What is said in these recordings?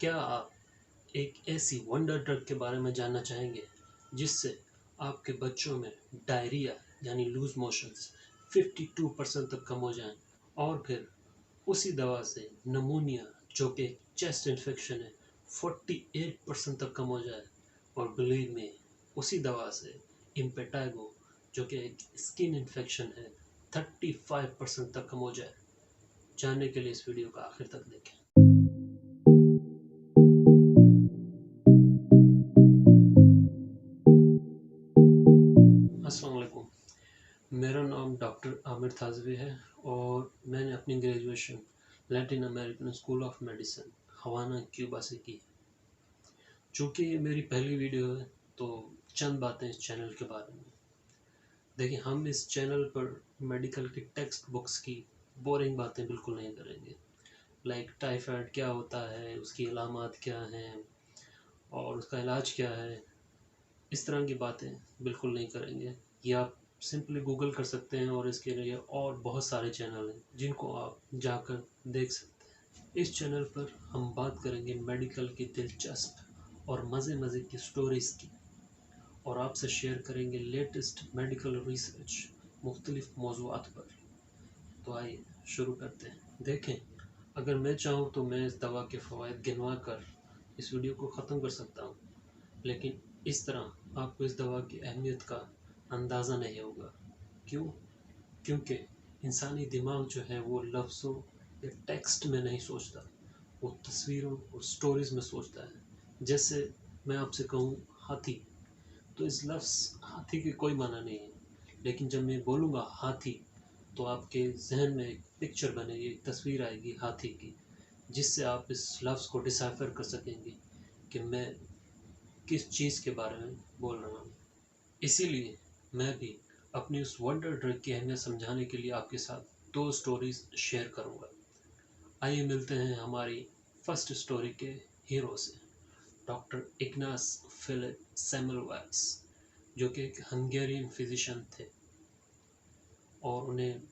क्या आप एक ऐसी वंडर ड्रग के बारे में जानना चाहेंगे जिससे आपके बच्चों में डायरिया यानी लूज मोशंस 52% तक कम हो जाएं, और फिर उसी दवा से नमूनिया जो कि एक चेस्ट इन्फेक्शन है 48% तक कम हो जाए, और बिलीव में उसी दवा से इम्पेटागो जो कि एक स्किन इन्फेक्शन है 35% तक कम हो जाए। जानने के लिए इस वीडियो का आखिर तक देखें। अस्सलाम वालेकुम, मेरा नाम डॉक्टर आमिर थाज़वी है और मैंने अपनी graduation Latin American school of medicine Havana Cuba से की। चूँकि ये मेरी पहली वीडियो है तो चंद बातें इस चैनल के बारे में। देखिए, हम इस चैनल पर मेडिकल की टेक्स्ट बुक्स की बोरिंग बातें बिल्कुल नहीं करेंगे। लाइक टाइफाइड क्या होता है, उसकी अलामात क्या हैं और उसका इलाज क्या है, इस तरह की बातें बिल्कुल नहीं करेंगे। ये आप सिंपली गूगल कर सकते हैं और इसके लिए और बहुत सारे चैनल हैं जिनको आप जाकर देख सकते हैं। इस चैनल पर हम बात करेंगे मेडिकल की दिलचस्प और मज़े की स्टोरीज़ की, और आपसे शेयर करेंगे लेटेस्ट मेडिकल रिसर्च मुख्तलिफ मौज़ूआत पर। तो आइए शुरू करते हैं। देखें, अगर मैं चाहूँ तो मैं इस दवा के फ़वाइद गिनवा कर इस वीडियो को ख़त्म कर सकता हूँ, लेकिन इस तरह आपको इस दवा की अहमियत का अंदाज़ा नहीं होगा। क्यों? क्योंकि इंसानी दिमाग जो है वो लफ्ज़ों या टेक्स्ट में नहीं सोचता, वो तस्वीरों और स्टोरीज़ में सोचता है। जैसे मैं आपसे कहूँ हाथी, तो इस लफ्ज़ हाथी की कोई माना नहीं है, लेकिन जब मैं बोलूँगा हाथी तो आपके जहन में एक पिक्चर बनेगी, एक तस्वीर आएगी हाथी की, जिससे आप इस लफ्ज़ को डिसाइफर कर सकेंगे कि मैं किस चीज़ के बारे में बोल रहा हूँ। इसीलिए मैं भी अपनी उस वंडर ड्रग की अहमियत समझाने के लिए आपके साथ दो स्टोरीज शेयर करूँगा। आइए मिलते हैं हमारी फर्स्ट स्टोरी के हीरो से, डॉक्टर इग्नास फिलिप सेमलवाइस, जो कि एक हंगेरियन फिजिशियन थे और उन्हें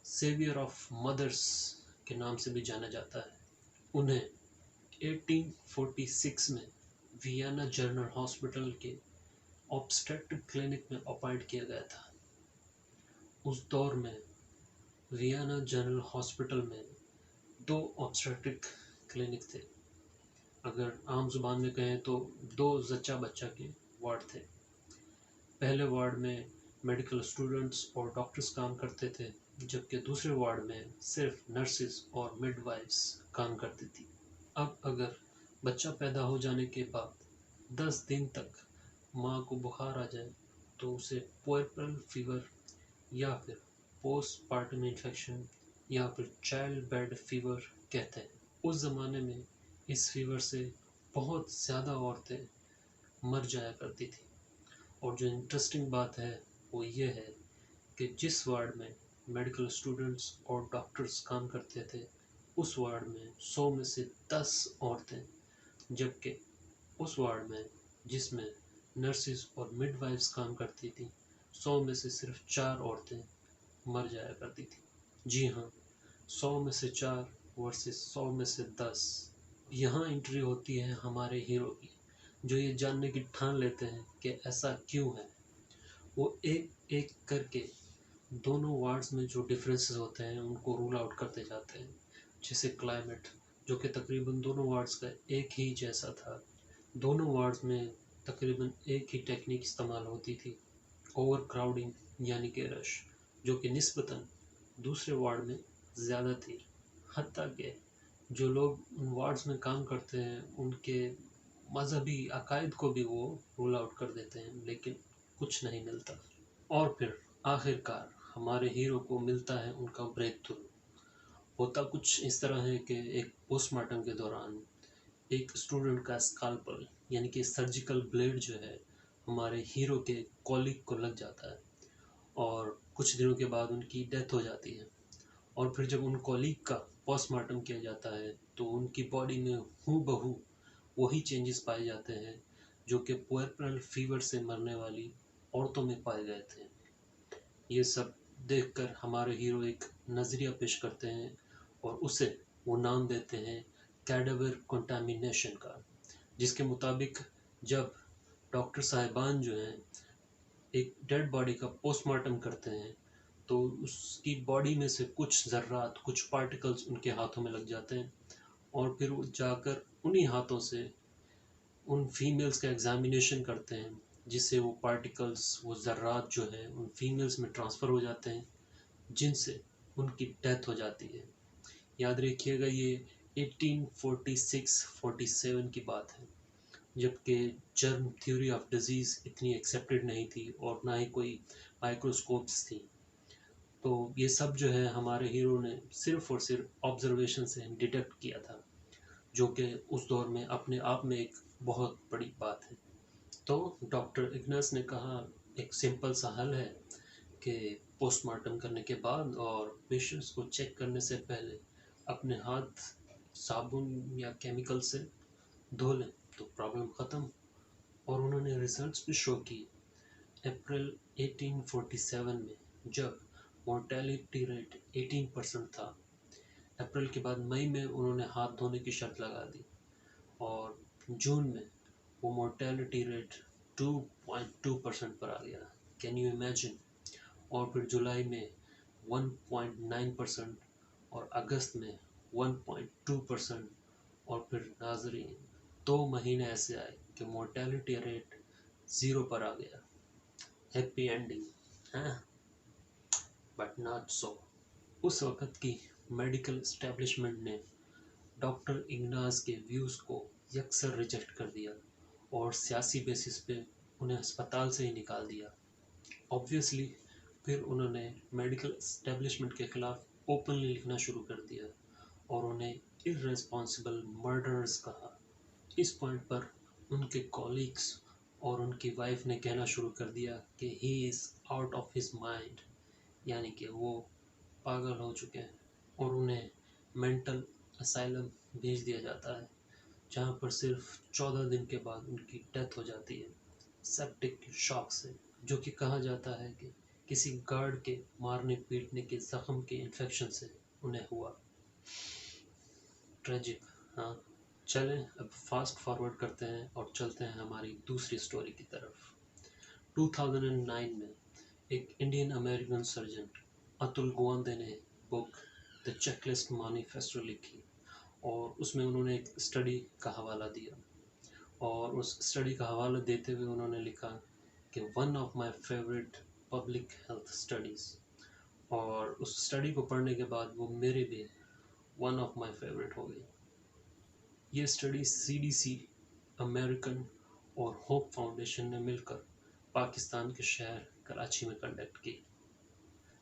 सेवियर ऑफ मदर्स के नाम से भी जाना जाता है। उन्हें 1846 में वियना जनरल हॉस्पिटल के ऑब्स्टेट्रिक क्लिनिक में अपॉइंट किया गया था। उस दौर में वियना जनरल हॉस्पिटल में दो ऑब्स्टेट्रिक क्लिनिक थे। अगर आम जुबान में कहें तो दो जच्चा बच्चा के वार्ड थे। पहले वार्ड में मेडिकल स्टूडेंट्स और डॉक्टर्स काम करते थे, जबकि दूसरे वार्ड में सिर्फ नर्सेस और मिडवाइफ्स काम करती थी। अब अगर बच्चा पैदा हो जाने के बाद 10 दिन तक माँ को बुखार आ जाए तो उसे पुएर्परल फीवर या फिर पोस्ट पार्टम इन्फेक्शन या फिर चाइल्ड बेड फीवर कहते हैं। उस ज़माने में इस फीवर से बहुत ज़्यादा औरतें मर जाया करती थी। और जो इंटरेस्टिंग बात है वो ये है कि जिस वार्ड में मेडिकल स्टूडेंट्स और डॉक्टर्स काम करते थे, उस वार्ड में 100 में से 10 औरतें, जबकि उस वार्ड में जिसमें नर्सिस और मिडवाइफ्स काम करती थी, 100 में से सिर्फ 4 औरतें मर जाया करती थी। जी हाँ, 100 में से 4 वर्सेस 100 में से 10। यहाँ एंट्री होती है हमारे हीरो की, जो ये जानने की ठान लेते हैं कि ऐसा क्यों है। वो एक एक करके दोनों वार्ड्स में जो डिफरेंसेस होते हैं उनको रूल आउट करते जाते हैं। जैसे क्लाइमेट, जो कि तकरीबन दोनों वार्ड्स का एक ही जैसा था। दोनों वार्ड्स में तकरीबन एक ही टेक्निक इस्तेमाल होती थी, ओवर क्राउडिंग यानी कि रश, जो कि निस्बतन दूसरे वार्ड में ज़्यादा थी। हत्ता कि जो लोग उन वार्ड्स में काम करते हैं उनके मजहबी अकायद को भी वो रूल आउट कर देते हैं, लेकिन कुछ नहीं मिलता। और फिर आखिरकार हमारे हीरो को मिलता है उनका ब्रेक थ्रू। होता कुछ इस तरह है कि एक पोस्टमार्टम के दौरान एक स्टूडेंट का स्काल्पल यानी कि सर्जिकल ब्लेड जो है हमारे हीरो के कॉलिग को लग जाता है, और कुछ दिनों के बाद उनकी डेथ हो जाती है। और फिर जब उन कॉलीग का पोस्टमार्टम किया जाता है तो उनकी बॉडी में हूबहू वही चेंजेस पाए जाते हैं जो कि पुएर्परल फीवर से मरने वाली औरतों में पाए गए थे। ये सब देखकर हमारे हीरो एक नज़रिया पेश करते हैं और उसे वो नाम देते हैं कैडावर कंटामिनेशन का, जिसके मुताबिक जब डॉक्टर साहिबान जो हैं एक डेड बॉडी का पोस्टमार्टम करते हैं तो उसकी बॉडी में से कुछ ज़र्रात, कुछ पार्टिकल्स उनके हाथों में लग जाते हैं और फिर वो जाकर उन्हीं हाथों से उन फीमेल्स का एग्जामिनेशन करते हैं, जिससे वो पार्टिकल्स, वो ज़र्रात जो है उन फीमेल्स में ट्रांसफ़र हो जाते हैं, जिनसे उनकी डेथ हो जाती है। याद रखिएगा ये 1846-47 की बात है, जबकि जर्म थ्योरी ऑफ डिजीज़ इतनी एक्सेप्टेड नहीं थी और ना ही कोई माइक्रोस्कोप्स थी। तो ये सब जो है हमारे हीरो ने सिर्फ और सिर्फ ऑब्जर्वेशन से डिटेक्ट किया था, जो कि उस दौर में अपने आप में एक बहुत बड़ी बात है। तो डॉक्टर इग्नस ने कहा एक सिंपल सा हल है कि पोस्टमार्टम करने के बाद और पेशेंट्स को चेक करने से पहले अपने हाथ साबुन या केमिकल से धो लें तो प्रॉब्लम ख़त्म। और उन्होंने रिसर्च भी शो की। अप्रैल 1847 में जब मोर्टेलिटी रेट 18% था, अप्रैल के बाद मई में उन्होंने हाथ धोने की शर्त लगा दी और जून में वो मोर्टेलिटी रेट 2.2% पर आ गया। Can you imagine? और फिर जुलाई में 1.9% और अगस्त में 1.2% और फिर नाजरीन 2 महीने ऐसे आए कि मोर्टेलिटी रेट 0 पर आ गया। हैप्पी एंडिंग, हाँ? But not so. उस वक़्त की मेडिकल इस्टेब्लिशमेंट ने डॉक्टर इग्नास के व्यूज़ को यकसर रिजेक्ट कर दिया और सियासी बेसिस पे उन्हें अस्पताल से ही निकाल दिया। ऑब्वियसली फिर उन्होंने मेडिकल इस्टेब्लिशमेंट के ख़िलाफ़ ओपनली लिखना शुरू कर दिया और उन्हें इर्रेस्पॉन्सिबल मर्डरर्स कहा। इस पॉइंट पर उनके कॉलीग्स और उनकी वाइफ ने कहना शुरू कर दिया कि he is out of his mind, यानी कि वो पागल हो चुके हैं और उन्हें मेंटल असाइलम भेज दिया जाता है, जहाँ पर सिर्फ 14 दिन के बाद उनकी डेथ हो जाती है सेप्टिक शॉक से, जो कि कहा जाता है कि किसी गार्ड के मारने पीटने के ज़ख्म के इन्फेक्शन से उन्हें हुआ। ट्रेजिक, हाँ। चलें अब फास्ट फॉरवर्ड करते हैं और चलते हैं हमारी दूसरी स्टोरी की तरफ। 2009 में एक इंडियन अमेरिकन सर्जन अतुल गुवांदे ने बुक द चेकलिस्ट मैनिफेस्टो लिखी और उसमें उन्होंने एक स्टडी का हवाला दिया और उस स्टडी का हवाला देते हुए उन्होंने लिखा कि one of my favourite public health studies. और उस स्टडी को पढ़ने के बाद वो मेरे भी वन ऑफ माय फेवरेट हो गई। ये स्टडी CDC, अमेरिकन और होप फाउंडेशन ने मिलकर पाकिस्तान के शहर कराची में कंडक्ट की।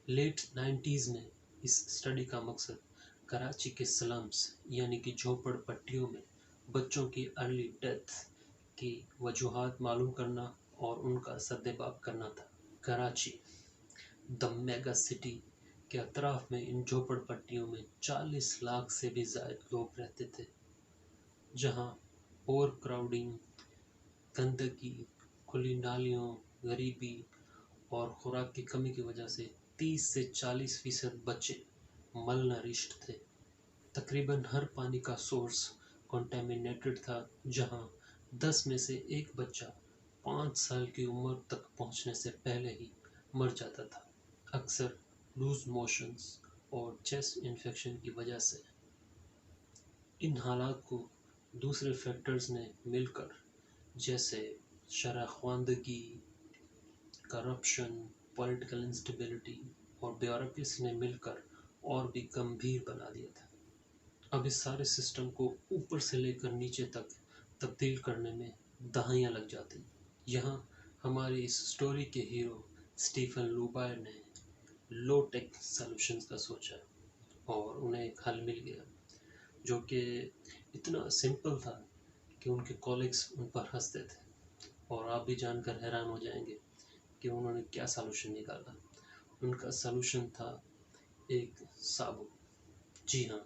लेट 90s में इस स्टडी का मकसद कराची के स्लम्स यानी कि झोपड़पट्टियों में बच्चों की अर्ली डेथ की वजूहात मालूम करना और उनका सद्देबाप करना था। कराची द मेगा सिटी के अतराफ में इन झोपड़पट्टियों में 40 लाख से भी ज़ायद लोग रहते थे, जहाँ ओवर क्राउडिंग, गंदगी, खुली नालियों, गरीबी और खुराक की कमी की वजह से 30 से 40% बच्चे मलनरिश्ड थे। तकरीबन हर पानी का सोर्स कंटेमिनेटेड था, जहां 10 में से एक बच्चा 5 साल की उम्र तक पहुंचने से पहले ही मर जाता था, अक्सर लूज मोशंस और चेस्ट इन्फेक्शन की वजह से। इन हालात को दूसरे फैक्टर्स ने मिलकर, जैसे शराख्वांदगी, करप्शन, पॉलिटिकल इंस्टेबिलिटी और ब्यूरोक्रेसी ने मिलकर और भी गंभीर बना दिया था। अब इस सारे सिस्टम को ऊपर से लेकर नीचे तक तब्दील करने में दहाइयाँ लग जाती। यहाँ हमारी इस स्टोरी के हीरो स्टीफन लुबायर ने लो टेक सॉल्यूशंस का सोचा और उन्हें एक हल मिल गया जो कि इतना सिंपल था कि उनके कॉलीग्स उन पर हंसते थे। और आप भी जानकर हैरान हो जाएंगे कि उन्होंने क्या सॉल्यूशन निकाला। उनका सॉल्यूशन था एक साबुन। जी हाँ,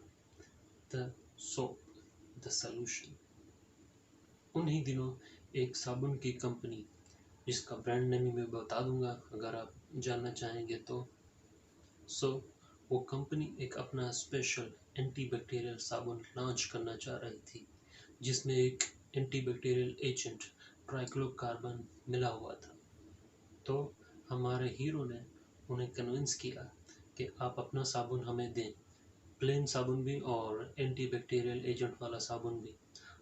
द सोप, द सॉल्यूशन। उन्हीं दिनों एक साबुन की कंपनी, जिसका ब्रांड नेम मैं बता दूंगा अगर आप जानना चाहेंगे तो। वो कंपनी एक अपना स्पेशल एंटी बैक्टीरियल साबुन लॉन्च करना चाह रही थी, जिसमें एक एंटी बैक्टीरियल एजेंट ट्राइक्लोकार्बन मिला हुआ था। तो हमारे हीरो ने उन्हें कन्विंस किया कि आप अपना साबुन हमें दें, प्लेन साबुन भी और एंटी बैक्टीरियल एजेंट वाला साबुन भी।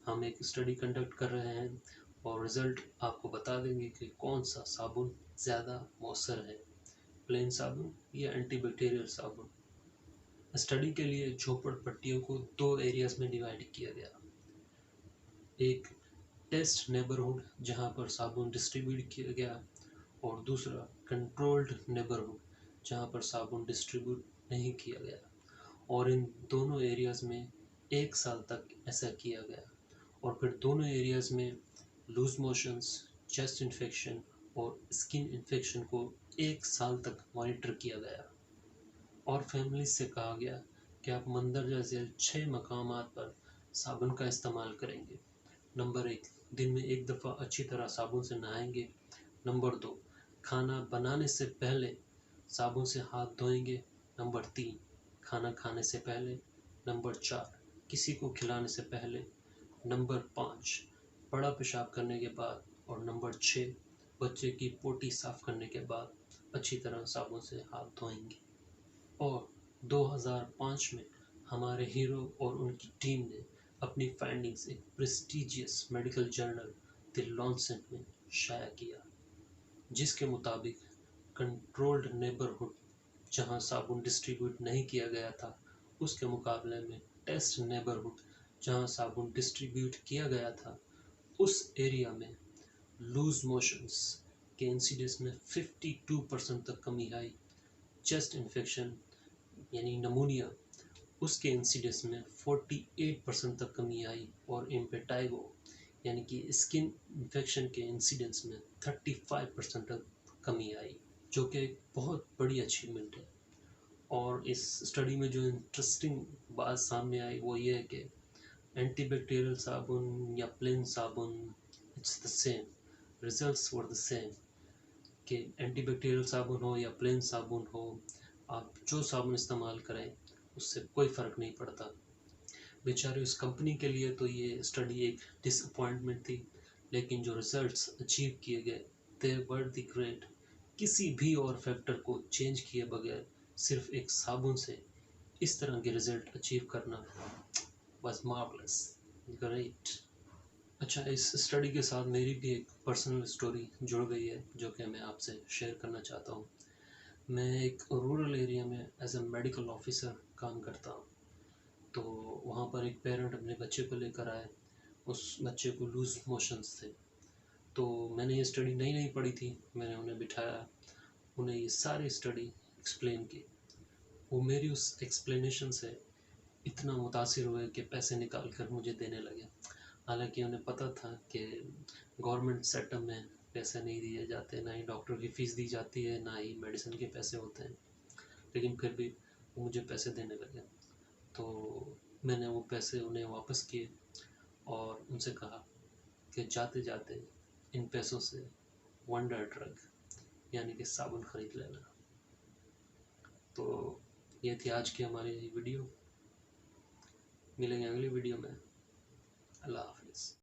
हम एक स्टडी कंडक्ट कर रहे हैं और रिज़ल्ट आपको बता देंगे कि कौन सा साबुन ज़्यादा मौसर है, प्लेन साबुन या एंटी बैक्टीरियल साबुन। स्टडी के लिए झोपड़पट्टियों को 2 एरियाज में डिवाइड किया गया। एक टेस्ट नेबरहुड जहां पर साबुन डिस्ट्रीब्यूट किया गया, और दूसरा कंट्रोल्ड नेबरहुड जहां पर साबुन डिस्ट्रीब्यूट नहीं किया गया। और इन दोनों एरियाज में 1 साल तक ऐसा किया गया, और फिर दोनों एरियाज में लूज मोशंस, चेस्ट इन्फेक्शन और स्किन इन्फेक्शन को 1 साल तक मॉनिटर किया गया। और फैमिली से कहा गया कि आप मंदरजा झील 6 मकामात पर साबुन का इस्तेमाल करेंगे। नंबर 1, दिन में 1 दफ़ा अच्छी तरह साबुन से नहाएंगे। नंबर 2, खाना बनाने से पहले साबुन से हाथ धोएंगे। नंबर 3, खाना खाने से पहले। नंबर 4, किसी को खिलाने से पहले। नंबर 5, बड़ा पेशाब करने के बाद। और नंबर 6, बच्चे की पोटी साफ करने के बाद अच्छी तरह साबुन से हाथ धोएंगे। और 2005 में हमारे हीरो और उनकी टीम ने अपनी फाइंडिंग्स एक प्रेस्टिजियस मेडिकल जर्नल द लॉन्सेट में शाया किया, जिसके मुताबिक कंट्रोल्ड नेबरहुड जहां साबुन डिस्ट्रीब्यूट नहीं किया गया था, उसके मुकाबले में टेस्ट नेबरहुड जहां साबुन डिस्ट्रीब्यूट किया गया था, उस एरिया में लूज मोशंस के इंसिडेंस में 52% तक कमी आई। चेस्ट इन्फेक्शन यानी नमूनिया, उसके इंसिडेंस में 48% तक कमी आई। और इम्पेटाइगो यानी कि स्किन इन्फेक्शन के इंसिडेंस में 35% तक कमी आई, जो कि एक बहुत बड़ी अचीवमेंट है। और इस स्टडी में जो इंटरेस्टिंग बात सामने आई वो ये है कि एंटीबैक्टीरियल साबुन या प्लेन साबुन, it's the same, results were the same. कि एंटीबैक्टीरियल साबुन हो या प्लेन साबुन हो, आप जो साबुन इस्तेमाल करें उससे कोई फ़र्क नहीं पड़ता। बेचारे उस कंपनी के लिए तो ये स्टडी एक डिसअपॉइंटमेंट थी, लेकिन जो रिजल्ट्स अचीव किए गए दे वर द ग्रेट। किसी भी और फैक्टर को चेंज किए बगैर सिर्फ एक साबुन से इस तरह के रिजल्ट अचीव करना वाज मार्वलस, ग्रेट। अच्छा, इस स्टडी के साथ मेरी भी एक पर्सनल स्टोरी जुड़ गई है जो कि मैं आपसे शेयर करना चाहता हूँ। मैं एक रूरल एरिया में एज अ मेडिकल ऑफिसर काम करता हूँ। तो वहाँ पर एक पेरेंट अपने बच्चे को लेकर आए, उस बच्चे को लूज़ मोशंस थे। तो मैंने ये स्टडी नई पढ़ी थी, मैंने उन्हें बिठाया, उन्हें ये सारी स्टडी एक्सप्लेन की। वो मेरी उस एक्सप्लेनेशन से इतना मुतासिर हुए कि पैसे निकाल कर मुझे देने लगे। हालांकि उन्हें पता था कि गवर्नमेंट सेटअप में पैसे नहीं दिए जाते, ना ही डॉक्टर की फ़ीस दी जाती है, ना ही मेडिसिन के पैसे होते हैं, लेकिन फिर भी वो मुझे पैसे देने लगे। तो मैंने वो पैसे उन्हें वापस किए और उनसे कहा कि जाते जाते इन पैसों से वंडर ड्रग यानी कि साबुन ख़रीद लेना। तो ये थी आज की हमारी वीडियो। मिलेंगे अगली वीडियो में। अल्लाह हाफिज़।